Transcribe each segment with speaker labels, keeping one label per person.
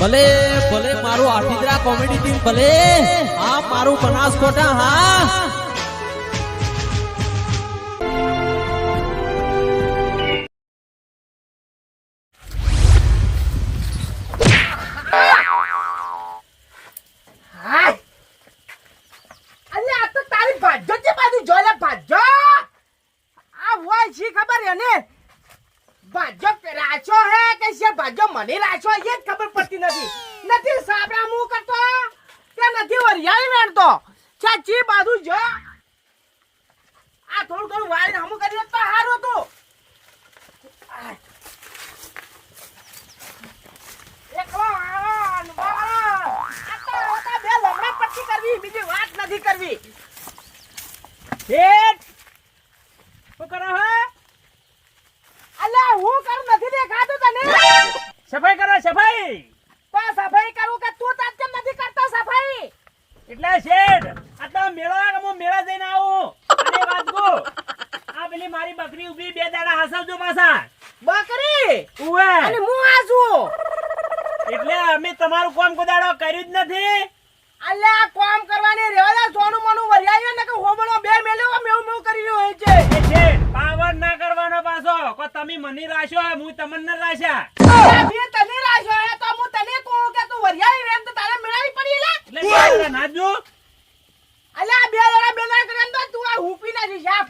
Speaker 1: ભલે ભલે મારું આઠીદરા કોમેડી ટીમ ભલે હા મારું બનાસકોટા હા
Speaker 2: મને રાચો એ જ ખબર પડતી નથી સાબરા મું કરતો કે નથી વરિયાળી વેણતો ચાચી બાજુ જો આ થોડું વાળી હમું કરી તો હારું હતું એકલો બે લમણા પટ્ટી કરવી બીજી વાત નથી કરવી શું કરો હે અલ્યા હું કરું નથી દેખાતું તને સફાઈ કરો સફાઈ તો સફાઈ કરું કે તું તાત કેમ નથી કરતો સફાઈ એટલે શેઠ આ તો મેળા જઈને આવું અને વાત કો આ પેલી મારી બકરી ઉભી બે દાડા હસાવજો પાછા બકરી ઉવે અને હું આસુ એટલે અમે તમારું કામ કોદાડો કર્યું જ નથી અલ્યા કામ કરવાની રેવા સોનું મનું વરિયાયો ને કે હોબળો બે મેલ્યો મેવ કરી રહ્યો હોય છે એ શેઠ પાવર ના કરવાનો પાછો કો તમે મની રાશો હું તમને રાશા બે તને રાશો હે તો હું તને કહું કે તું વરિયાળી રેમ તો તારે મેળાવી પડી એટલે નાજો અલ્યા બે જણા કરીને તો તું આ હુપી ના હિસાબ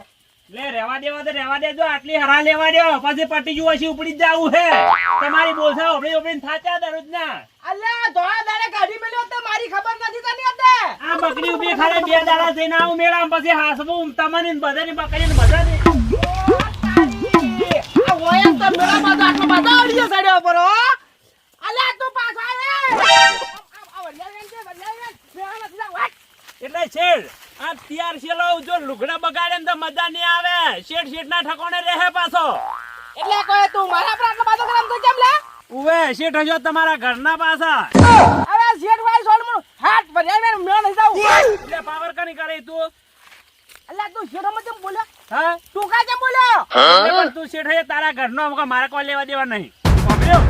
Speaker 2: લે રેવા દેજો આટલી હરા લેવા દો પછી પટી જુઓ છે ઉપડી જાવું હે તમારી બોલસા ઓબળી થાચા દરરોજ ના અલ્યા ધોળા દાડે ગાડી મેલ્યો તો મારી ખબર નથી તને અતે આ બકરી ઉભી ખાલે બે દાડા જઈને આવું મેળા પછી હાસવું તમને બધાની બકરીને બધાને આ ઓયા તો મેળામાં તો આટલો બધા ઓડિયો સડ્યો પર હો અલ્યા તું પાછો આવે આ વરિયાળ એટલે છેડ આ તૈયાર છેલો જો લુગડા બગાડે ને તો મજા નહીં આવે શેઠ ના ઠકોણે રહે પાછો એટલે કહે તું મારા પર આટલો બધો કામ તો કેમ લે ઉવે શેઠ હજો તમારા ઘરના પાછા અરે શેઠ ભાઈ સોડ મો હાથ ભર્યા મે નહીં જાઉં એટલે પાવર કની કરે તું અલ્લા તું શેઠ માં કેમ બોલ્યો હા તું કા કેમ બોલ્યો પણ તું શેઠ હે તારા ઘરનો મારા કોઈ લેવા દેવા નહીં સાંભળ્યો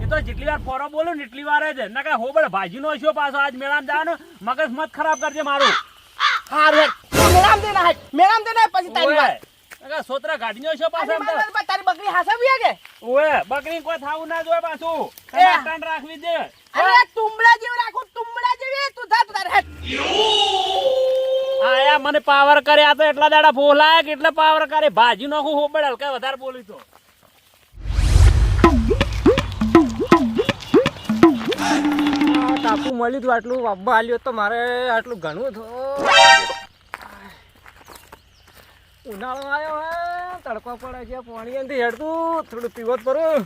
Speaker 2: એ તો જેટલી વાર પોરો બોલું ને એટલી વાર જ ના કે હોબળ ભાજીનો છો પાછો આજ મેળામાં જવાનો મગજ મત ખરાબ કરજે મારું હાર હે મેળામ દેના પછી તારી વાત અગા સોતરા ગાડીનો છો પાછો તારી બકરી હાસવી કે ઓએ બકરી કોઈ થાવું ના જોય પાછું ટન રાખવી દે અરે તુંબડા જેવી રાખું તુંબડા જેવી તું જા તાર હેટ આયા મને પાવર કરે આ તો એટલા દાડા ફોલાય કે એટલે પાવર કરે ભાજી નોખું હોબળ હલકા વધારે બોલી તો ટાપુ મળ્યું તું આટલું વાબ્બા આલ્યો તો મારે આટલું ઘણું ઉનાળો આવ્યો હે તડકો પડે છે પાણી એનથી હેડતું થોડું પીવત પરું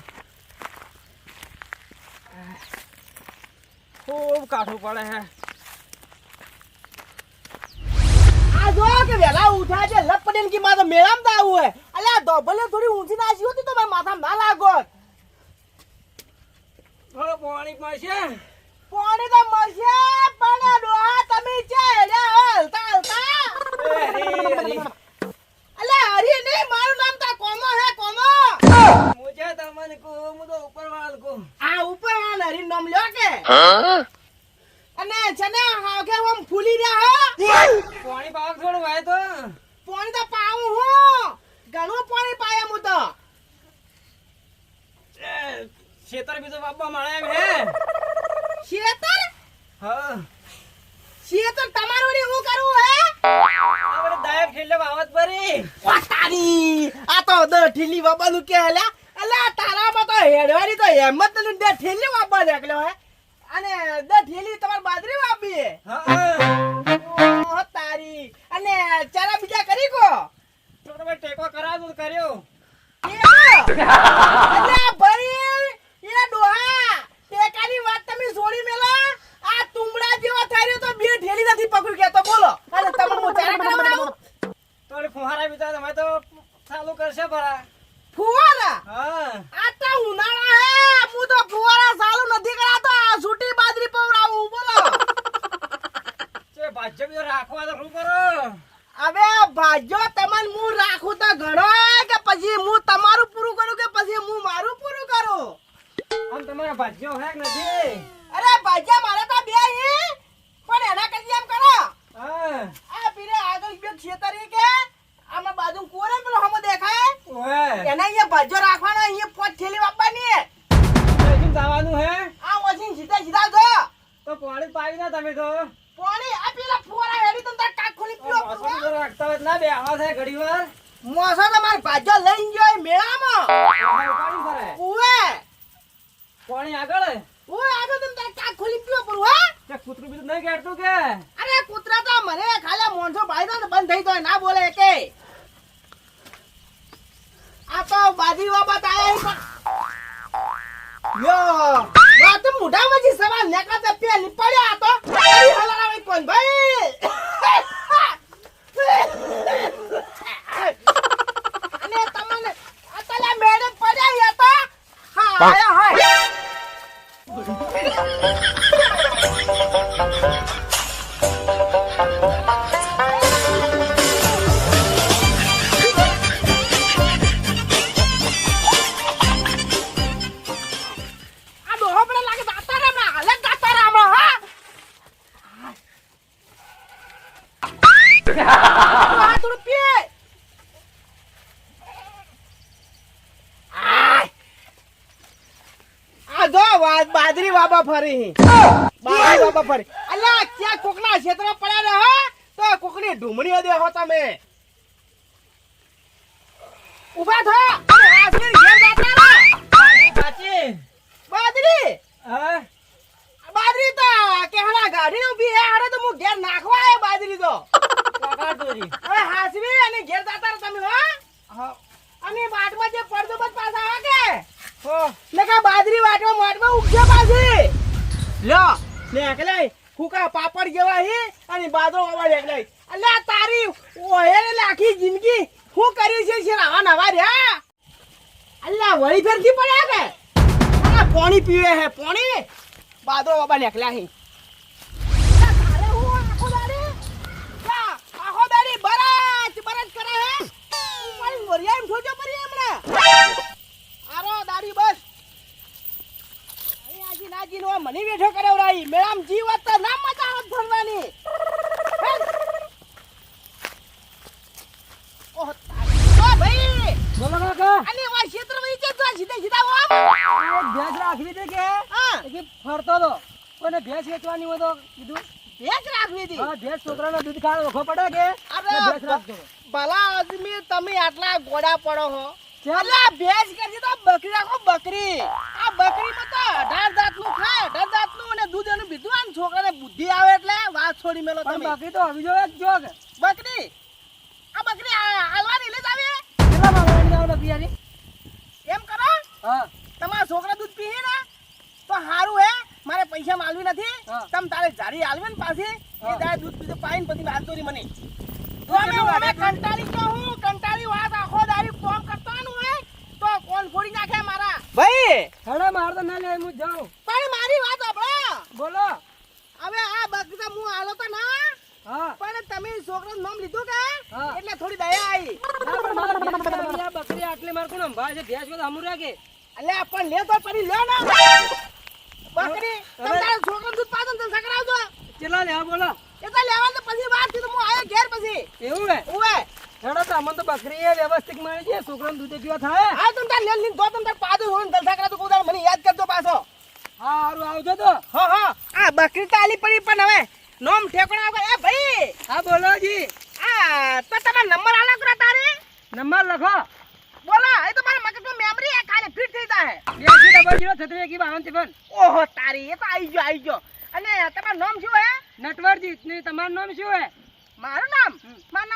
Speaker 2: ખૂબ કાઠું પડે હે આ જો કે વેલા ઉઠા છે લપડીન કી માથે મેળામ તો આવું હે અલ્યા ધોબલે થોડી ઊંચી નાસી હોતી તો મારા માથામાં ના લાગો થોડો પાણી મળશે પાણી તો મળશે પણ ડોહા તમે છે હલતા અલ્યા હરી નહીં મારું નામ તો કોમો હે કોમો મુજે તમને કો હું તો ઉપરવાળ કો આ ઉપરવાળ હરી નામ લ્યો કે અને છને કે હું ફૂલી રહ્યા હો પાણી પાવ થોડું વાય તો પાણી તો પાવું હું ઘણું પાણી પાય હું તો ખેતર બીજો બાપા મળે હે ખેતર હા ખેતર તમારું ને હું કરું હે આપણે દાયક ઠેલે વાવત પરી ઓતારી આ તો દ ઠેલી બાબાનું કે હલા અલા તારામાં તો હેડવાની તો હિંમત નથી દે ઠેલી બાબા દેખલો હે અને દ ઠેલી તમાર બાદરી વાપી હા ઓ તારી અને ચારા બીજા કરી કો તો તમે ટેકો કરાવો કર્યો અલા ભાઈ એ ડોહા ટેકાની વાત તમે છોડી મેલા આ તુંબડા જેવો થાર્યો તો બે ઠેલી નથી પકડી ગયા તો બોલો અને તમે મો ચારા બનાવો તોરે ફુહારા બીજા તમે તો ચાલુ કરશે ભરા ફુહારા હા આ તો ઉનાળા હે હું તો ફુહારા ચાલુ નથી કરાતો આ છૂટી બાજરી પવરાવું બોલો છે ભાજ્ય બી રાખવા તો શું કરો હવે ભાજ્યો તમને હું રાખું તો ઘણો કે પછી હું તમારું પૂરું કરું કે પછી હું મારું પૂરું કરું આમ તમારા ભાજ્યો હે કે નથી બાજા મારા તો બે હી પણ એના કરતી એમ કરો
Speaker 3: હા
Speaker 2: આ પીરે આગળ બે છેતરી કે આમાં બાજુ કોરે પેલો હમો દેખાય
Speaker 3: ઓએ
Speaker 2: એના અહીંયા બાજો રાખવાનો અહીંયા પોત થેલી વાપવાની
Speaker 3: કેમ જવાનું હે
Speaker 2: આ વસીન સીધા સીધા જો
Speaker 3: તો પાણી પાવી ના તમે તો
Speaker 2: પાણી આ પેલા ફુવારા હેડી તમ તાર કાક ખોલી પીઓ
Speaker 3: મોસમ તો રાખતા હોય ના બે આવા થાય ઘડીવાર
Speaker 2: મોસો તો માર બાજો લઈને ગયો મેળામાં
Speaker 3: પાણી ફરે
Speaker 2: ઉવે
Speaker 3: પાણી આગળ
Speaker 2: ઓય આગળ તમ તાર કાક ખોલી પીઓ પર હા
Speaker 3: તે કૂતરું બીજું નહીં કેટતું કે
Speaker 2: અરે કૂતરા તો મને ખાલી મોણસો ભાઈ તો બંધ થઈ જાય ના બોલે કે આ તો બાજી બાબત આયા યો વાત મોઢામાં જી સવાલ નેકા તે પેલી પડ્યા તો અરે હલારાવે કોણ ભાઈ અને તમને અતલા મેડમ પડ્યા હતા હા આયા હાય આ ડોહો પડે લાગે દાતા રામા હાલે દાતા રામા હા આ તું પીએ આ જો બાજરી બાબા ફરી બાજરી બાબા ફરી અલ્યા ક્યાં કોકના ક્ષેત્રમાં પડ્યા રહે તો કોકની ઢૂમણીઓ દેખો તમે ઉભા થો આસમીર ઘેર જાતા રહે
Speaker 3: સાચી
Speaker 2: બાજરી
Speaker 3: હા
Speaker 2: બાજરી તો કેહડા ગાડી ઉભી હે આરે તો હું ઘેર નાખવા આયો બાજરી તો
Speaker 3: કાકા તોરી
Speaker 2: હવે હાસવી અને ઘેર જાતા રહો તમે હો અને બાટમાં જે પડદો બસ પાછા આવે કે
Speaker 3: હો
Speaker 2: નકા બાજરી વાટમાં ઉગશે પાછી લ્યો લે એકલે ફૂકા પાપડ જેવા હી અને બાદરો આવા એકલે અલ્યા તારી ઓહેરે લાખી જિંદગી હું કરી છે શેરા નવા રહ્યા અલ્યા વળી ફેરથી પડ્યા કે આ પાણી પીવે હે પાણી બાદરો બાબા નીકળ્યા હી તારે હું આખો દાડી આખો દાડી બરાચ કરે હે મારી મોરિયા એમ જોજો પરી હમણાં આરો દાડી બસ અરે આજી નાજી નો મને બેઠો કરાવરાઈ મેળામ જીવત તો ના મજા આવત ફરવાની ઓહ ઓ ભાઈ
Speaker 3: બોલો કાકા
Speaker 2: અને વા ક્ષેત્ર માં ઈજે તો સીધા સીધા ઓ
Speaker 3: એક ભેંસ રાખવી હતી કે
Speaker 2: હા
Speaker 3: કે ફરતો તો કોને ભેંસ વેચવાની હોય તો કીધું
Speaker 2: ભેંસ રાખવી હતી
Speaker 3: હા ભેંસ છોકરાનો દૂધ ખાવા ઓખો પડે કે
Speaker 2: અરે
Speaker 3: ભેંસ રાખજો
Speaker 2: ભલા આદમી તમે આટલા ગોડા પડો હો
Speaker 3: કેમ?
Speaker 2: અલા ભેંસ કરતી તો બકરી રાખો બકરી આ બકરીમાં તો 18 દાંતનું ખાય 18 દાંતનું અને દૂધ એનું પીધું આમ છોકરાને બુદ્ધિ આવે એટલે વાત છોડી મેલો
Speaker 3: પણ
Speaker 2: તમે
Speaker 3: બાકી તો આવી જો એક જોગ
Speaker 2: બકરી આ બકરી હાલવાની લે જાવે
Speaker 3: કેટલા માંગવાની જાવ નથી યારી
Speaker 2: એમ કરો
Speaker 3: હા
Speaker 2: તમારા છોકરા દૂધ પીએ ને તો હારું હે મારે પૈસા માલવી નથી
Speaker 3: હા.
Speaker 2: તમ તારે જારી હાલવે ને પાછી
Speaker 3: હા.
Speaker 2: એ દાય દૂધ પીધો પાઈન પછી હાલતો ની મને
Speaker 3: કેટલું
Speaker 2: અમે
Speaker 3: વાગે?
Speaker 2: કંટાળી ગયો હું કંટાળી વાત આખો દાડી કોમ કરતો હોય તો કોણ ફોડી નાખે મારા ભાઈ
Speaker 3: હડા માર તો ના લે હું જાઉં
Speaker 2: પણ મારી વાત સાંભળો
Speaker 3: બોલો
Speaker 2: હવે આ બકરી તો હું હાલો તો ના
Speaker 3: હા
Speaker 2: પણ તમે છોકરાનું નામ લીધું કે
Speaker 3: હા.
Speaker 2: એટલે થોડી દયા આવી
Speaker 3: ના પણ મારે ભેંસ આવી આ બકરી આટલી માર કોણ સંભાળે છે ભેંસ બધું હમું રાખે
Speaker 2: અલ્યા પણ લે તો પડી લ્યો ને બકરી તમે તારા છોકરાનું દૂધ પાછો ને જલસા કરાવજો
Speaker 3: કેટલા લેવા બોલો
Speaker 2: એ તો લેવાનું તો પછી વાત થી તો હું આવ્યો ઘેર પછી
Speaker 3: એવું હે
Speaker 2: ઉવે
Speaker 3: હેડો તો અમને તો બકરી એ વ્યવસ્થિત મળી છે છોકરાનું દૂધ પીવા થાય
Speaker 2: હા તમે તાર લે લીન તો તમે તાર પાછો હોય ને જલસા કરાવજો કોઈ દાડો મને યાદ કરજો પાછો
Speaker 3: હા હારું આવજો તો
Speaker 2: હા હા આ બકરી તો આલી પડી પણ હવે નોમ ઠેકણા વગર એ ભાઈ
Speaker 3: હા બોલો જી
Speaker 2: આ તો તમારો નંબર આલા કરો તારે
Speaker 3: નંબર લખો
Speaker 2: બોલો એ તો મારા મગજમાં મેમરી હે ખાલી ફિટ થઈ જાય
Speaker 3: 8200
Speaker 2: ઓહો તારી એ તો આવી ગયો અને તમારું નામ શું હે
Speaker 3: નટવરજી ને તમારું નામ શું હે
Speaker 2: મારું નામ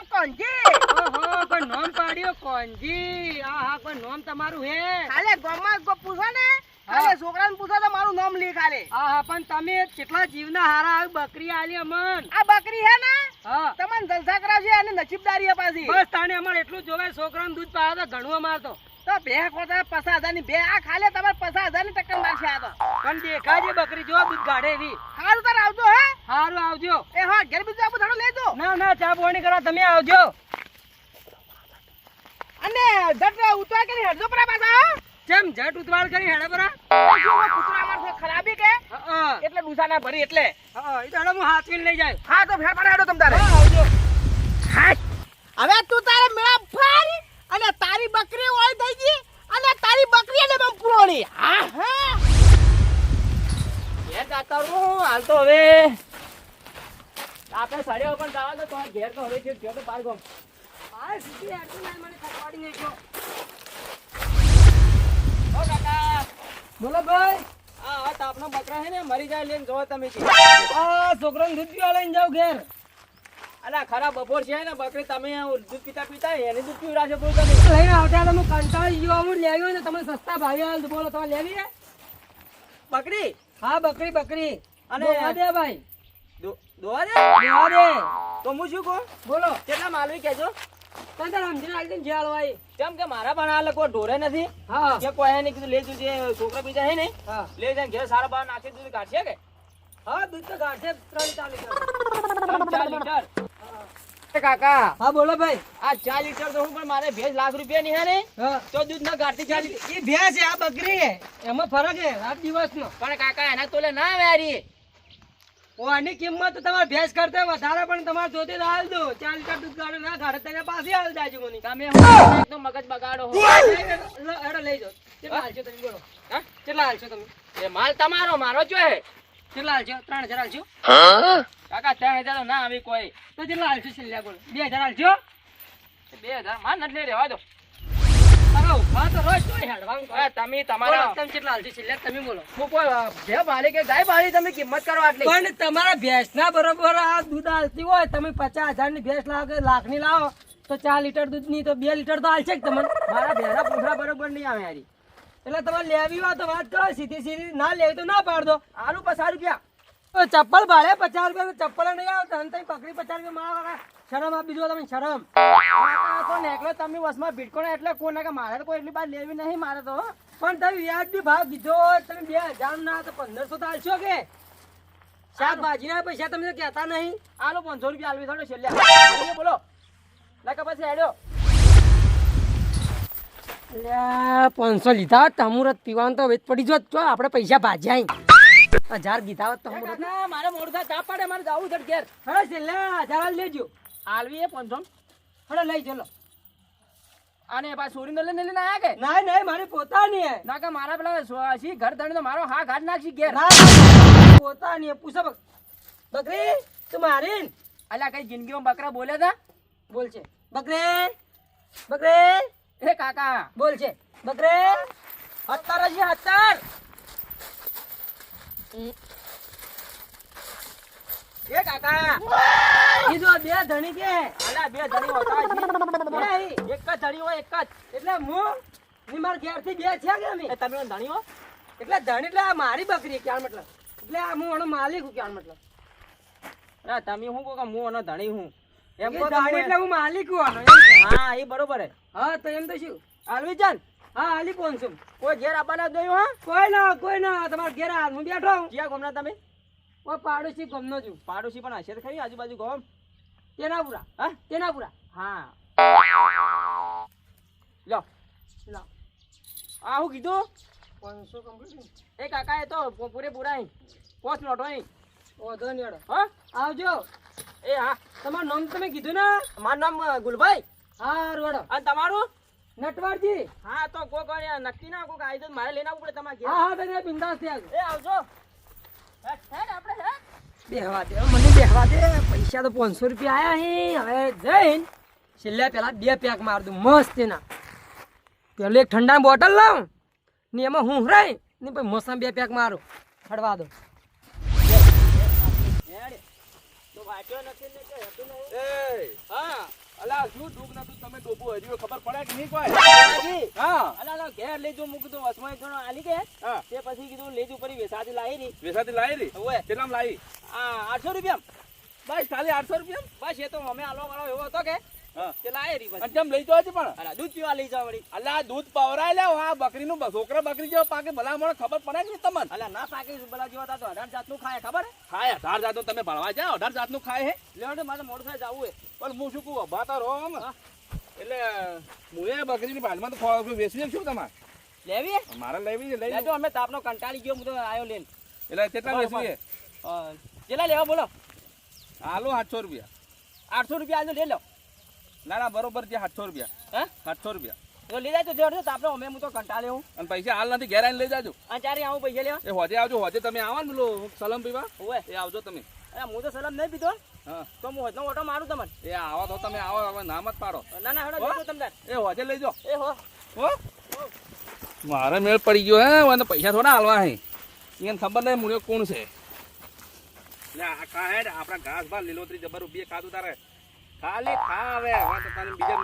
Speaker 2: કોંજી
Speaker 3: ઓહો કોઈ નામ પાડ્યો કોંજી આ હા કોઈ નામ તમારું હે
Speaker 2: ખાલે ગામમાં કો પૂછો ને ખાલે છોકરાને પૂછો તો મારું નામ લી ખાલે
Speaker 3: હા હા પણ તમે કેટલા જીવના હારા આવી બકરી આલી અમન
Speaker 2: આ બકરી હે ને
Speaker 3: હા
Speaker 2: તમને જલસા કરાવશે અને નસીબદારી હે પાછી
Speaker 3: બસ તાને અમાર એટલું જોવે છોકરાનું દૂધ પાવે તો ઘણું અમારતો
Speaker 2: તો બે કોતા 50,000 ની બે આ ખાલે તમારે 50,000 ની ટક્કર મારશે આ તો
Speaker 3: પણ દેખાય છે બકરી જો દૂધ કાઢે એવી
Speaker 2: હારું તાર આવજો હે
Speaker 3: હારું આવજો
Speaker 2: એ હા ઘેર બીજું આબુ થોડું લેજો
Speaker 3: ના ના ચા પાણી કરવા તમે આવજો
Speaker 2: અને જટ ઉતવા કે હેડજો પરા પાછા
Speaker 3: કેમ જટ ઉતવાળ કરી હેડા પરા
Speaker 2: કૂતરા અમાર ખરાબી કે
Speaker 3: હા
Speaker 2: એટલે પૂછા ના ભરી એટલે
Speaker 3: હા એ તો હેડો હું હાથવીને લઈ જાય
Speaker 2: હા તો ફેર પડે હેડો તમ તારે
Speaker 3: હા, આવજો.
Speaker 2: હવે તું તારે મેળા ફારી અને તારી બકરી ઓય થઈ ગઈ અને તારી બકરી ને બમ પુરોણી હા હા ઘેર જાતા હું હાલ તો હવે આપણે સડ્યો પણ જવા દો તો ઘેર તો હવે છે ગયો તો પાર ગમ
Speaker 3: હા સીધી હેડતું નહીં, મને ખખવાડી નહીં ગયો.
Speaker 2: ઓ કાકા
Speaker 3: બોલો ભાઈ.
Speaker 2: આ હવે તાપનો બકરા હે ને મરી જાય લઈને જોવો તમે કે
Speaker 3: આ છોકરાને દૂધ પીવા લઈને જાવ ઘેર.
Speaker 2: અલા ખરા બપોર છે ને બકરી તમે દૂધ પીતા પીતા એને દૂધ પીવડા છો બોલ તમે
Speaker 3: લઈને આવતા તમે કંટાળી ગયો હું લેવી હોય ને તમે સસ્તા ભાવે હાલ બોલો તમે લેવી છે?
Speaker 2: બકરી
Speaker 3: હા બકરી બકરી
Speaker 2: અને-
Speaker 3: દોવા દે ભાઈ
Speaker 2: દોવા દે
Speaker 3: દોવા દે
Speaker 2: તો હું શું કહું
Speaker 3: બોલો
Speaker 2: કેટલા માલવી કેજો
Speaker 3: તને સમજીને આવી દે જ્યાં હલવાઈ.
Speaker 2: કેમ કે મારા પણ આ લોકો ઢોરે નથી
Speaker 3: હા
Speaker 2: કે કોઈ હે ને કીધું લે તું જે છોકરા બીજા હે ને
Speaker 3: હા
Speaker 2: લે જાય ઘેર સારા બાર નાખી દૂધ કાઢશે કે
Speaker 3: હા દૂધ તો ગાંઠે 3-4 લીટર.
Speaker 2: 4 લીટર એ કાકા
Speaker 3: હા બોલો ભાઈ.
Speaker 2: આ 4 લીટર તો હું પણ મારે ભેજ લાખ રૂપિયા ની હે ને
Speaker 3: હા
Speaker 2: તો દૂધ ના કાઢતી 4 લીટર
Speaker 3: એ ભેંસ છે આ બકરી છે એમાં ફરક છે રાત દિવસનો.
Speaker 2: પણ કાકા એના તોલે ના આવે યારી
Speaker 3: ઓ આની કિંમત તો તમારે ભેંસ કરતા વધારે પણ તમારે જોતી તો હાલ દો 4 લીટર દૂધ કાઢો ના કાઢે તેને પાછી હાલ દાજો મને.
Speaker 2: તમે હું એકદમ મગજ બગાડો હો
Speaker 3: એડો લઈ જાઓ. કેટલા હાલશો તમે બોલો?
Speaker 2: હા?
Speaker 3: કેટલા હાલશો તમે?
Speaker 2: એ માલ તમારો મારો જો હે
Speaker 3: કેટલા હાલશો? 3000 હાલશો?
Speaker 2: કાકા 3000 તો ના આવી કોઈ
Speaker 3: તો કેટલા હાલશો છેલ્લા બોલો? 2000 હાલશો?
Speaker 2: 2000 માર નથી લેવા દો
Speaker 3: તારા ઉભા તો રોજ તોય હેડવાનું કરો.
Speaker 2: હવે તમે
Speaker 3: બોલો,
Speaker 2: તમારા
Speaker 3: તમે કેટલા હાલશો છેલ્લા તમે બોલો.
Speaker 2: હું કોઈ ભે ભાલી કે ગાય ભાલી તમે કિંમત કરો આટલી
Speaker 3: પણ તમારા ભેંસના બરોબર આ દૂધ હાલતી હોય તમે 50,000 ની ભેંસ લાવો કે લાખની લાવો તો 4 લીટર દૂધ ની તો 2 લીટર તો હાલશે જ તમને.
Speaker 2: મારા ભેરા પૂંછડા બરોબર નહીં આવે યારી
Speaker 3: એટલે તમારે લેવી હોય તો વાત કરો સીધી સીધી, ના લેવી તો ના પાડ દો.
Speaker 2: આલુ 50 રૂપિયા
Speaker 3: તો ચપ્પલ ભાડે 50 રૂપિયા તો ચપ્પલ નહીં આવતા અને તઈ પકડી 50 રૂપિયા મારા શરમ આપી દો તમે શરમ.
Speaker 2: આ તો નેકલો તમે વસમાં ભીટકો ને એટલે કોને કે મારે તો કોઈ એટલી બાર લેવી નહીં મારે તો
Speaker 3: પણ તમે વ્યાજબી ભાવ કીધો હોય, તમે 2000 ના તો 1500 તો હાલશો કે? શાકભાજીના પૈસા તમે તો કહેતા નહીં.
Speaker 2: આલુ 500 રૂપિયા આલવી થોડો છેલ્લે આલવી બોલો લકા પછી હેડ્યો
Speaker 3: અલ્યા 500 લીધા હોત તો અમુરત પીવાનું તો વેચ પડી જોત. જો આપણે પૈસા ભાજ્યા 1000 કીધા હોત તો અમુરત.
Speaker 2: કાકા મારે મોડું થાય તાપ પડે મારે જાવું છે ઘેર
Speaker 3: હવે છેલ્લા 1000 હાલ લેજો.
Speaker 2: આલવી એ 500
Speaker 3: હવે લઈ ચલો.
Speaker 2: અને પાછું છોડીને લઈને આયા કે
Speaker 3: નહીં નહીં મારી પોતાની હે.
Speaker 2: ના કે મારા પેલા સી ઘર ધણી તો મારો હા ઘાટ નાખશી ઘેર
Speaker 3: ના, ના, પોતાની હે. પૂછો બકરી તું મારી ને?
Speaker 2: અલ્યા કઈ જિંદગીમાં બકરા બોલ્યા હતા
Speaker 3: બોલ છે બકરી બકરી
Speaker 2: એ કાકા
Speaker 3: બોલ છે બકરી
Speaker 2: 70 છે 70 એ કાકા
Speaker 3: કીધું બે ધણી કે
Speaker 2: અલ્યા બે ધણી હોતા છે
Speaker 3: એ,
Speaker 2: એક જ ધણી હોય એક જ
Speaker 3: એટલે હું ની માર ઘેરથી બે છે કે અમે
Speaker 2: એ તમે ધણી હો
Speaker 3: એટલે ધણી એટલે આ મારી બકરી ક્યાં મતલબ એટલે આ હું એનો માલિક હું ક્યાં મતલબ
Speaker 2: ના તમે હું કહો કે હું એનો ધણી હું એમ
Speaker 3: એ
Speaker 2: કહો
Speaker 3: ધણી
Speaker 2: કે
Speaker 3: એટલે હું માલિક હું આનો, એમ કહો.
Speaker 2: હા એ બરોબર હે
Speaker 3: હા તો એમ તો શું
Speaker 2: આલવી જાન
Speaker 3: હા હાલી 500.
Speaker 2: કોઈ ઘેર આપવાના જ નહીં હા
Speaker 3: કોઈ ના તમારા ઘેર હાલ હું બેઠો હું.
Speaker 2: ક્યાં ગમના તમે
Speaker 3: કોઈ પાડોશી ગમનો છું
Speaker 2: પાડોશી પણ હશે તો ખરી આજુબાજુ ગમ
Speaker 3: તેના પૂરા
Speaker 2: હા
Speaker 3: તેના પૂરા
Speaker 2: હા લો
Speaker 3: લાવ.
Speaker 2: આ હું કીધું
Speaker 3: 500 complete.
Speaker 2: એ કાકા એ તો પૂરેપૂરા અહીં પોસ્ટ નોટો અહીં
Speaker 3: વાંધો નહીં હેડો.
Speaker 2: હા
Speaker 3: આવજો.
Speaker 2: એ હા
Speaker 3: તમારું નામ તમે કીધું ને?
Speaker 2: મારું નામ ગુલભાઈ
Speaker 3: હા રોડો
Speaker 2: અને તમારું
Speaker 3: નટવરજી.
Speaker 2: હા તો કોક નક્કી ના કોક આવી તો મારે લઈને આવવું પડે તમારે ઘેર
Speaker 3: હા હા તમે બિંદાસ થી આવજો.
Speaker 2: એ આવજો હેડ આપણે હેડ
Speaker 3: બેહવા દે મને બેહવા દે. પૈસા તો 500 રૂપિયા આયા હે. હવે જઈને છેલ્લે પેલા 2 પેક માર દઉં મસ્ત એના. પેલો એક ઠંડા બોટલ લાવ ને એમાં હું રહી ને પછી મસા 2 પેક મારું ખડવા દો.
Speaker 2: હેડ તો વાંચ્યો નથી ને કે હતું નહીં
Speaker 4: એ
Speaker 2: હા
Speaker 4: અલા શું દુઃખ નતું તમે ડોબો હજી ખબર પડે કે નહીં કોઈ
Speaker 2: બાલાજી,
Speaker 4: હા
Speaker 2: અલા ઘેર લેજો મૂકી દો વસમાં એક જણો આલી કે
Speaker 4: હા
Speaker 2: તે પછી કીધું લેજો પરી વેસાતી લાવી ની
Speaker 4: વેસાતી લાવી રી
Speaker 2: ઓએ
Speaker 4: કેટલામ લાવી
Speaker 2: આ 800 રૂપિયા
Speaker 4: બસ ખાલી 800 રૂપિયા
Speaker 2: બસ એ તો અમે આલો વાળો એવો હતો કે
Speaker 4: હા
Speaker 2: તે લાવી રી બસ
Speaker 4: અને કેમ લઈ જવા છે પણ
Speaker 2: અલા દૂધ પીવા લઈ જાવ વળી
Speaker 4: અલા દૂધ પવરાય લે આ બકરીનું છોકરા બકરી જેવો પાકે ભલા મને ખબર પડે કે નહીં તમને
Speaker 2: અલા ના પાકે બલા જેવા તા તો 18 જાતનું ખાય ખબર હે
Speaker 4: ખાય 18 જાતનું તમે ભણવા જાઓ 18 જાતનું ખાય હે
Speaker 2: લેવડે મારે મોડું થાય જાવું હે
Speaker 4: પણ હું શું કહું ભાતા રહો આમ.
Speaker 2: હા.
Speaker 4: એટલે હું એ બકરીની ભાલમાં તો ખોળા વેચી છું તમારે
Speaker 2: લેવી હે?
Speaker 4: મારે લેવી છે લઈ
Speaker 2: લેજો અમે તાપનો કંટાળી ગયો હું તો આયો લેન
Speaker 4: એટલે કેટલા વેચવી છે?
Speaker 2: કેટલા લેવા બોલો?
Speaker 4: હાલો 700 રૂપિયા.
Speaker 2: 800 રૂપિયા આજે લઈ લો.
Speaker 4: ના ના બરોબર છે 700 રૂપિયા.
Speaker 2: હે?
Speaker 4: 700 રૂપિયા.
Speaker 2: તો લઈ જાય તો જોડજો તો આપણે અમે હું તો કંટાળે હું.
Speaker 4: અને પૈસા હાલ નથી, ઘેર આવીને લઈ જાજો.
Speaker 2: આ ચારે આવું પૈસા લેવા.
Speaker 4: એ હોજે આવજો, હોજે તમે આવો ને પેલો સલમ પીવા,
Speaker 2: ઓવે.
Speaker 4: એ આવજો તમે.
Speaker 2: અરે હું તો સલામ નહીં પીધો.
Speaker 4: હા
Speaker 2: તો હું હોજનો ઓટો મારું તમને.
Speaker 4: એ આવો તો તમે આવો, હવે નામ જ પાડો.
Speaker 2: ના ના હેડો
Speaker 4: હો?
Speaker 2: જજો તમને.
Speaker 4: એ હોજે લઈ જાઓ.
Speaker 2: એ હો.
Speaker 4: હો મારે મેળ પડી ગયો હે, અને પૈસા થોડા હાલવા હે. એને ખબર નહીં મુળ્યો કોણ છે. લે આ કા હે આપણા ઘાસ બાર લીલોતરી જબર ઉભી ખાતું તારે ખાલી ખા હવે વાત તને બીજા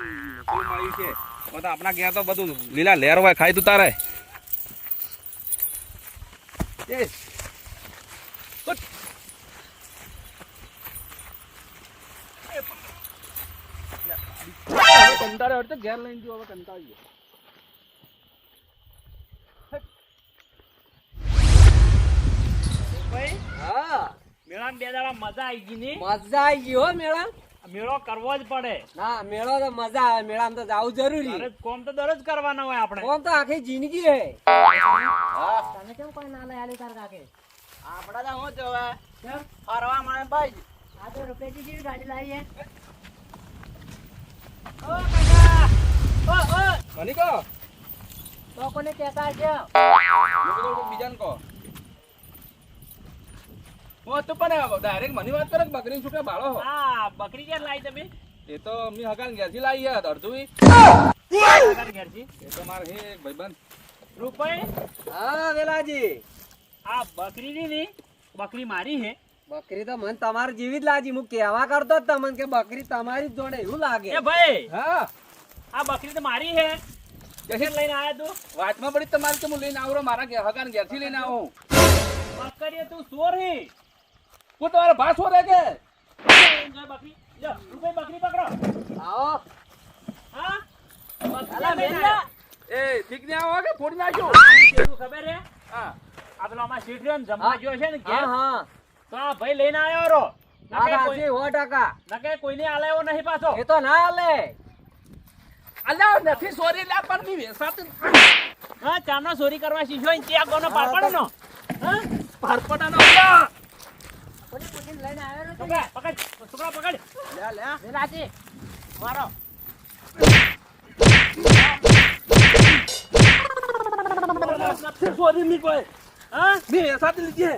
Speaker 4: કોઈ મળ્યું છે. હવે તો આપણા ઘેર તો બધું લીલા લહેર હોય, ખાઈ તું તારે. એ ઉઠ. હવે કંટાળે હવે તો ઘેર લઈને જો, હવે કંટાળી ગયો.
Speaker 2: ભાઈ
Speaker 3: હા
Speaker 2: મેળામાં બે દાડા મજા આવી ગઈ ની.
Speaker 3: મજા આવી ગઈ હો મેળા.
Speaker 2: મેળો કરવો જ પડે.
Speaker 3: ના મેળો તો મજા આવે, મેળામાં તો જાવું જરૂરી.
Speaker 2: અરે કોમ તો દરરોજ કરવાના હોય આપણે.
Speaker 3: કોમ તો આખી જિંદગી હે.
Speaker 2: તને કેમ કોઈ ના લઈ આલી તાર કાકે? આપડા તો હું જોવે ફરવા મળે ભાઈ. આ તો રૂપિયાની જેવી ગાડી લાવી હે. ઓ કાકા ઓ
Speaker 4: મની કહો,
Speaker 2: તો કોને કહેતા છે?
Speaker 4: બીજાને કહો. હું તો પણ ડાયરેક્ટ મને વાત કરે કે બકરી છૂટે બાળો હો.
Speaker 2: આ બકરી ક્યાં લાવી તમે?
Speaker 4: એ તો મી હકાન ઘેરથી લાવી યાર અડધું.
Speaker 2: કાકા ઘેરથી.
Speaker 4: એ તો મારે હે એક ભાઈબંધ.
Speaker 2: રૂપાઈ
Speaker 3: હા વેલાજી,
Speaker 2: આ બકરી ની બકરી મારી હે.
Speaker 3: બકરી તો મને તમારી જેવી જ લાગી. હું કહેવા કરતો જ તમને કે બકરી તમારી જ જોડે એવું લાગે.
Speaker 2: એ ભાઈ
Speaker 4: હા
Speaker 2: આ બકરી તો મારી હે.
Speaker 4: જશે
Speaker 2: લઈને આયા તું?
Speaker 4: વાતમાં પડી તમારે તો હું લઈને આવરો, મારા હકાન ઘેરથી લઈને આવું.
Speaker 2: બકરી તું ચોર હે.
Speaker 4: હું તમારે ભાસ હો રે કે
Speaker 2: બકરી લો રૂપાઈ બકરી પકડો.
Speaker 3: આવો
Speaker 2: હા
Speaker 3: અલા બેટા.
Speaker 4: એ ઠીક ને આવો કે ફોડી નાખ્યો.
Speaker 2: કેવું ખબર હે?
Speaker 4: હા
Speaker 2: આ પેલો આમાં સીટ રહ્યો ને જમવા ગયો છે ને ઘેર.
Speaker 3: હા હા
Speaker 2: તો આ ભાઈ લઈને આવ્યો રો.
Speaker 3: આ સાચી 100%.
Speaker 2: નકે કોઈને આલે એવો નહીં પાછો.
Speaker 3: એ તો ના હાલે.
Speaker 4: અલ્યા નથી સોરી લા પણ મી વેસાતી
Speaker 2: હા ચાનો ચોરી કરવા શીખ્યો ને ત્યાં ગોનો પાડવાનો. હા
Speaker 4: પારપડાનો અલ્યા.
Speaker 3: લઈને આવ્યો
Speaker 2: પકડ પકડ છોકરા પકડ.
Speaker 3: લે લે.
Speaker 2: વેલાજી મારો.
Speaker 4: નથી સોરી ની કોઈ
Speaker 2: હા
Speaker 4: મી વેસાતી લીધી.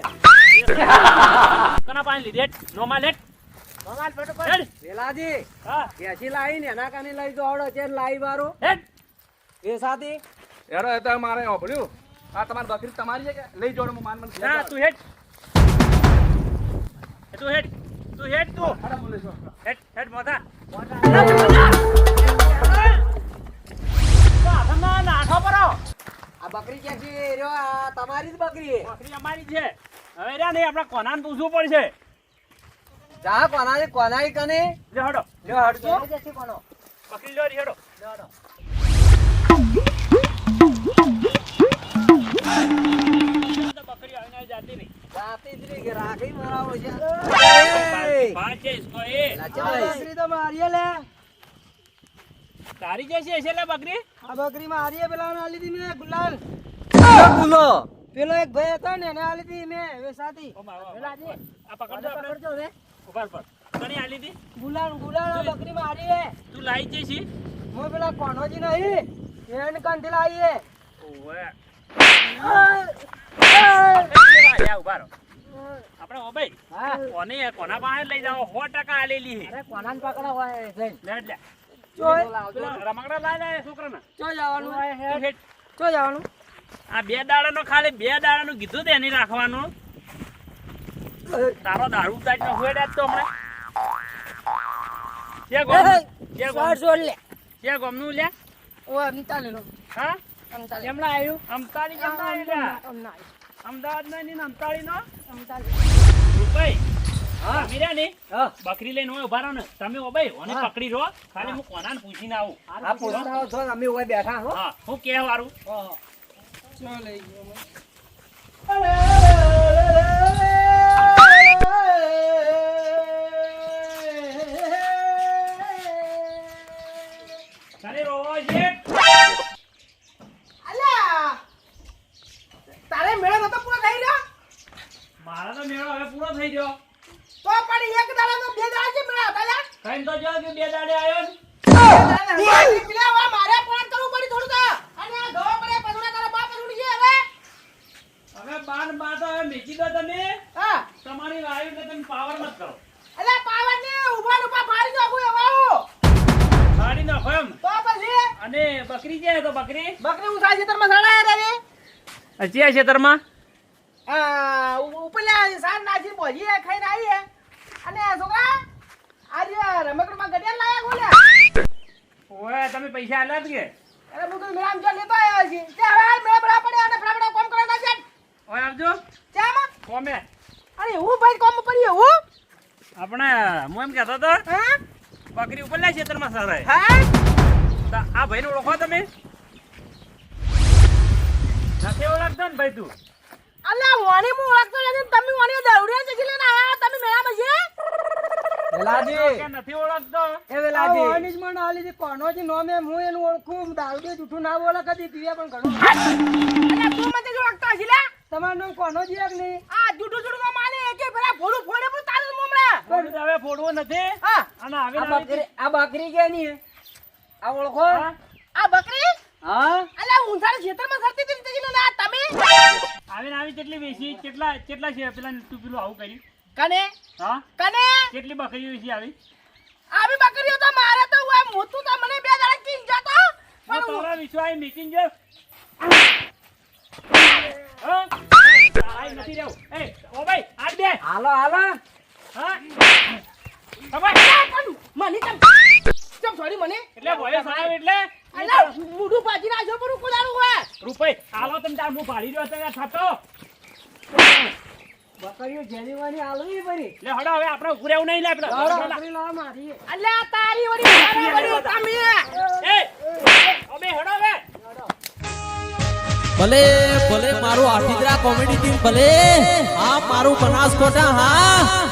Speaker 2: કના પાણી લીધે નોમાં લેટ.
Speaker 3: ભગવાન ફોટો પર.
Speaker 2: હેડ.
Speaker 3: વેલાજી
Speaker 2: હા
Speaker 3: એસી લાવી ને એના કાને લઈ દોડો છે લાવી વાળો
Speaker 2: હેડ.
Speaker 3: એ સાથી.
Speaker 4: એરો એ તો મારે ઓભળ્યું. આ તમારી બકરી તમારી છે કે લઈ જોડો હું માન મન
Speaker 2: ના તું હેડ. તું હેડ. તું હેડ તું.
Speaker 4: અરે બોલે છો.
Speaker 2: હેડ હેડ મોટા.
Speaker 3: આ બકરી ક્યાંથી રહ્યો? આ તમારી જ બકરી.
Speaker 2: બકરી અમારી છે. હવે રહ્યા નહીં આપણે કોનાને પૂછવું પડશે.
Speaker 3: જા કોનાઈ કને
Speaker 2: લે હડો.
Speaker 3: લ્યો હડજો.
Speaker 2: બકરી લો હેડો. બકરી આવીને જાતી નહીં.
Speaker 3: જાતી જ રહી કે રાખી મરાવો છે.
Speaker 2: પાંચ છે इसको એ.
Speaker 3: બકરી તો મારી લે.
Speaker 2: તારી જે છે લે બકરી.
Speaker 3: આ બકરી મારી પેલા ને આલી દી મેં ગુલાલ. ગુલો પેલો એક ભાઈ હતો ને એને આલી દી મેં વેસાતી.
Speaker 2: ઓ મારો. આ પકડજો આપણે. ઉપર પર. કણી આલી દી.
Speaker 3: ગુલાલ આ બકરી મારી હે.
Speaker 2: તું લાઈ જે છી.
Speaker 3: હું પેલા કોણોજી નહીં એને કંઠી લાવી હે.
Speaker 2: ઓવે.
Speaker 3: હા
Speaker 2: ઉભા રહો. આપણે ઓ ભાઈ કોને કોના પાસે લઈ જાઓ 100% આલેલી છે.
Speaker 3: અરે કોનાને પકડા હોય જઈને.
Speaker 2: લે લે.
Speaker 3: ચોય
Speaker 2: રમકડા લાય લે છોકરાના.
Speaker 3: ચોય જવાનું
Speaker 2: તું હેડ.
Speaker 3: ચોય જવાનું.
Speaker 2: આ 2 દાડાનો ખાલી 2 દાડાનું કીધું તે નહીં રાખવાનું. તારો દારૂ ઉતારી નો હોય તો હમણાં. કે ગોમ કે ગોમ
Speaker 3: છોડ લે.
Speaker 2: કે ગોમનું લે.
Speaker 3: ઓ અમતાલી નો
Speaker 2: હા
Speaker 3: અમતાલી.
Speaker 2: કેમલા આવ્યું? અમતાલી કેમલા આવ્યું?
Speaker 3: અમનાઈ
Speaker 2: અમદાવાદ ની અમતાળી નો
Speaker 3: અમતાલી.
Speaker 2: રૂપાઈ
Speaker 3: હા
Speaker 2: મીરા ને
Speaker 3: હા
Speaker 2: બકરી લઈને ઓય ઉભા રહો ને તમે ઓ ભાઈ ઓને પકડી રહો ખાલી હું કોનાને પૂછીને આવું.
Speaker 3: આ પોતાનો જો અમે ઓય બેઠા હો.
Speaker 2: હા હું કે વારું.
Speaker 3: ચો લઈ ગયો.
Speaker 2: તારે રોવો છે.
Speaker 3: તારે મેળો નતો પૂરો થઈ રહ્યો.
Speaker 2: તો મેળો હવે પૂરો થઈ ગયો.
Speaker 3: તો પણ એક દાડાનો બે દાડા છે મેળા હતા લ્યા.
Speaker 2: ખાઈને તો જો કે 2 દાડે આયો ને.
Speaker 3: પેલા વા મારે ફોન કરવું પડી થોડું તો. અને આ ગવા પડે પછુડા તારા બાપ પછુડી છે હવે.
Speaker 2: હવે બાન બા તો હવે મેકી દો તમે.
Speaker 3: હા.
Speaker 2: તમારી વાયુ ને તમે પાવર મત કરો.
Speaker 3: અલે પાવર ને ઉભા ઉભા ફાડી નાખું એવાઓ.
Speaker 2: ફાડી નાખો એમ.
Speaker 3: તો પછી
Speaker 2: અને બકરી છે તો બકરી
Speaker 3: બકરી ઉસા ખેતરમાં સડાયા તારે.
Speaker 2: અચ્યા ખેતરમાં
Speaker 3: ઉપરલા સાર નાજી બોજી ખાઈને આવી હે. અને છોકરા આજે રમકડમાં ગડિયા લાયા ગોલ્યા.
Speaker 2: ઓય તમે પૈસા આલ્યા જ કે
Speaker 3: અરે મુકલ મેરામ જો લેતો આવ્યો છે. તે હવે મેળા બરા પડ્યા અને ફટાફટ કામ કરવા ના છે.
Speaker 2: ઓય આવજો
Speaker 3: ચામાં
Speaker 2: કોમે.
Speaker 3: અરે હું ભાઈ કામ પડી હું.
Speaker 2: આપણે હું એમ કહેતો હતો
Speaker 3: હા
Speaker 2: બકરી ઉપર લે ખેતરમાં સરાય.
Speaker 3: હા
Speaker 2: તો આ ભાઈને ઓળખો તમે? નથી ઓળખતો ને ભાઈ તું?
Speaker 3: અલ્લા વાણી હું ઓળખતો નથી. તમે વાણી દવડ્યા છે એટલે ના આયા તમે મેળામાં છે.
Speaker 2: કે નથી ઓળખતો?
Speaker 3: એ વેલાજી વાણી જ મને આલી છે કોનો છે નોમે હું એનું ઓળખું. દારૂ દે જૂઠું ના બોલે કદી પીવે પણ ઘણું. અલ્લા તું મને જો ઓળખતો હશે લે. તમારું નામ કોનો છે કે નહીં? આ જૂઠું જૂઠું માં માને કે પેલા ફોડું ફોડે પણ તારું મોમડા.
Speaker 2: ફોડવું તો હવે ફોડવું નથી.
Speaker 3: હા
Speaker 2: અને આવી
Speaker 3: આ બકરી કે નહીં આ ઓળખો
Speaker 2: હા?
Speaker 3: આ બકરી
Speaker 2: હા
Speaker 3: અલ્લા ઊંધાડ ખેતરમાં સરતી હતી ને તેજી ના તમે
Speaker 2: આવીને આવી કેટલી વેચી? કેટલા કેટલા છે પેલા તું પેલું આવું કર્યું?
Speaker 3: કને
Speaker 2: હા
Speaker 3: કને
Speaker 2: કેટલી બકરી વેચી આવી?
Speaker 3: આવી બકરીઓ તો મારે તો હું મોતું તો મને 2 દાડા કીન જતો
Speaker 2: હું તારા વિશ્વાસ મીટિંગ જો હા આઈ નથી રહ્યો. એ ઓ ભાઈ આજ બે
Speaker 3: હાલો હાલો
Speaker 2: હા ખબર
Speaker 3: મને તમ સોરી મને
Speaker 2: એટલે વયો સાહેબ એટલે
Speaker 3: અલ્લા મુડું પાજી નાખો પર કોદારું હોય
Speaker 2: રૂપઈ હાલો તમે તાર હું ભાડી રહ્યો તમે થતો
Speaker 3: બકરીઓ જેનીવાની આલવી પડી
Speaker 2: લે હડો હવે આપણે ઉભું રહેવું નહીં લે પેલા
Speaker 3: બકરી લા મારી અલ્લા તારી વડી તમે
Speaker 2: એ ઓ બે હડો હવે
Speaker 1: ભલે ભલે મારું આઠીદરા કોમેડી ટીમ ભલે હા મારું બનાસકોટા હા